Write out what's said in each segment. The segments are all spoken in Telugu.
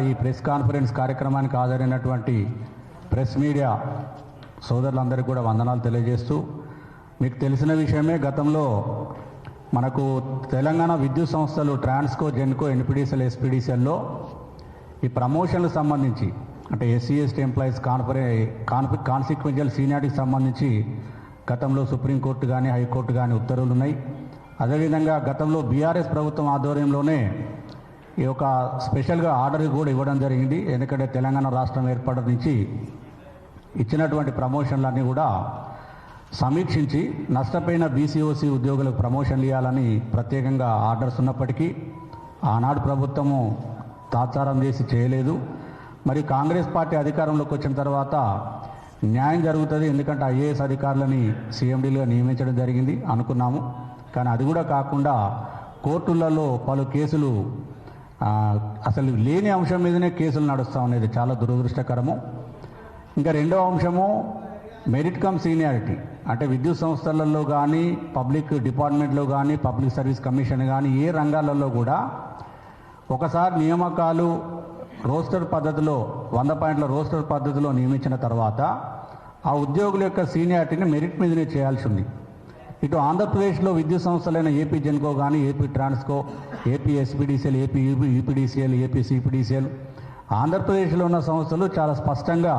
ఈ ప్రెస్ కాన్ఫరెన్స్ కార్యక్రమానికి హాజరైనటువంటి ప్రెస్ మీడియా సోదరులందరికీ కూడా వందనాలు తెలియజేస్తూ, మీకు తెలిసిన విషయమే, గతంలో మనకు తెలంగాణ విద్యుత్ సంస్థలు ట్రాన్స్కో, జెన్కో, ఎన్పిడిసిఎల్, ఎస్పీడీసీఎల్లో ఈ ప్రమోషన్లకు సంబంధించి అంటే ఎస్సీ ఎస్టీ ఎంప్లాయీస్ కాన్సిక్వెన్షియల్ సీనియారిటీకి సంబంధించి గతంలో సుప్రీంకోర్టు కానీ హైకోర్టు కానీ ఉత్తర్వులు ఉన్నాయి. అదేవిధంగా గతంలో బీఆర్ఎస్ ప్రభుత్వం ఆధ్వర్యంలోనే ఈ యొక్క స్పెషల్గా ఆర్డర్ కూడా ఇవ్వడం జరిగింది. ఎందుకంటే తెలంగాణ రాష్ట్రం ఏర్పడడం నుంచి ఇచ్చినటువంటి ప్రమోషన్లన్నీ కూడా సమీక్షించి నష్టపోయిన బీసీఓసీ ఉద్యోగులకు ప్రమోషన్లు ఇవ్వాలని ప్రత్యేకంగా ఆర్డర్స్ ఉన్నప్పటికీ ఆనాడు ప్రభుత్వము తాత్సారం చేసి చేయలేదు. మరి కాంగ్రెస్ పార్టీ అధికారంలోకి వచ్చిన తర్వాత న్యాయం జరుగుతుంది, ఎందుకంటే ఐఏఎస్ అధికారులని సీఎండీలుగా నియమించడం జరిగింది అనుకున్నాము. కానీ అది కూడా కాకుండా కోర్టులలో పలు కేసులు అసలు లేని అంశం మీదనే కేసులు నడుస్తూ అనేది చాలా దురదృష్టకరము. ఇంకా రెండవ అంశము మెరిట్ కమ్ సీనియారిటీ, అంటే విద్యుత్ సంస్థలలో కానీ పబ్లిక్ డిపార్ట్మెంట్లో కానీ పబ్లిక్ సర్వీస్ కమిషన్ కానీ ఏ రంగాలలో కూడా ఒకసారి నియామకాలు రోస్టర్ పద్ధతిలో 100 పాయింట్ల రోస్టర్ పద్ధతిలో నియమించిన తర్వాత ఆ ఉద్యోగుల యొక్క సీనియారిటీని మెరిట్ మీదనే చేయాల్సి ఉంది. ఇటు ఆంధ్రప్రదేశ్లో విద్యుత్ సంస్థలైన ఏపీ జెన్కో కానీ, AP Transco, AP SPDCL, AP UPDCL, AP CPDCL, ఆంధ్రప్రదేశ్లో ఉన్న సంస్థలు చాలా స్పష్టంగా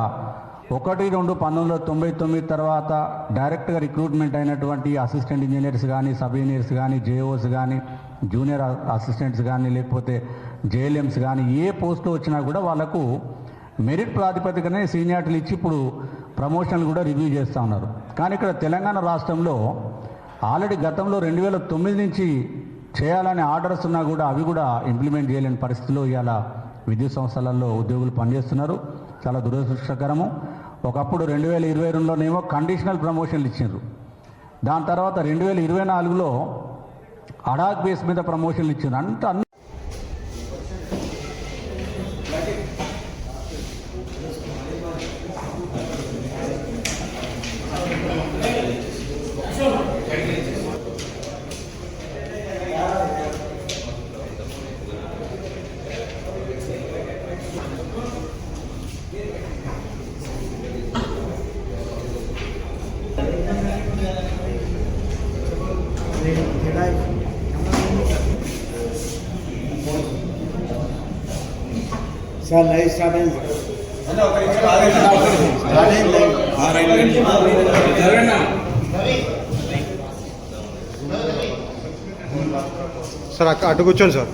1/2/1999 తర్వాత డైరెక్ట్గా రిక్రూట్మెంట్ అయినటువంటి అసిస్టెంట్ ఇంజనీర్స్ కానీ, సబ్ ఇంజనీర్స్ కానీ, జేఓస్ కానీ, జూనియర్ అసిస్టెంట్స్ కానీ, లేకపోతే జేఎల్ఎంస్ కానీ ఏ పోస్టులో వచ్చినా కూడా వాళ్లకు మెరిట్ ప్రాతిపదికనే సీనియారిటీలు ఇచ్చి ఇప్పుడు ప్రమోషన్లు కూడా రివ్యూ చేస్తూ ఉన్నారు. కానీ ఇక్కడ తెలంగాణ రాష్ట్రంలో ఆల్రెడీ గతంలో 2009 నుంచి చేయాలనే ఆర్డర్స్ ఉన్నా కూడా అవి కూడా ఇంప్లిమెంట్ చేయలేని పరిస్థితిలో ఇవాళ విద్యుత్ సంస్థలలో ఉద్యోగులు పనిచేస్తున్నారు. చాలా దురదృష్టకరము. ఒకప్పుడు 2022లోనేమో కండిషనల్ ప్రమోషన్లు ఇచ్చారు. దాని తర్వాత 2024లో అడాక్ బేస్ మీద ప్రమోషన్లు ఇచ్చారు. అంత సార్ లైవ్ స్టార్ట్ అయింది సార్. అటు కూర్చోండి సార్.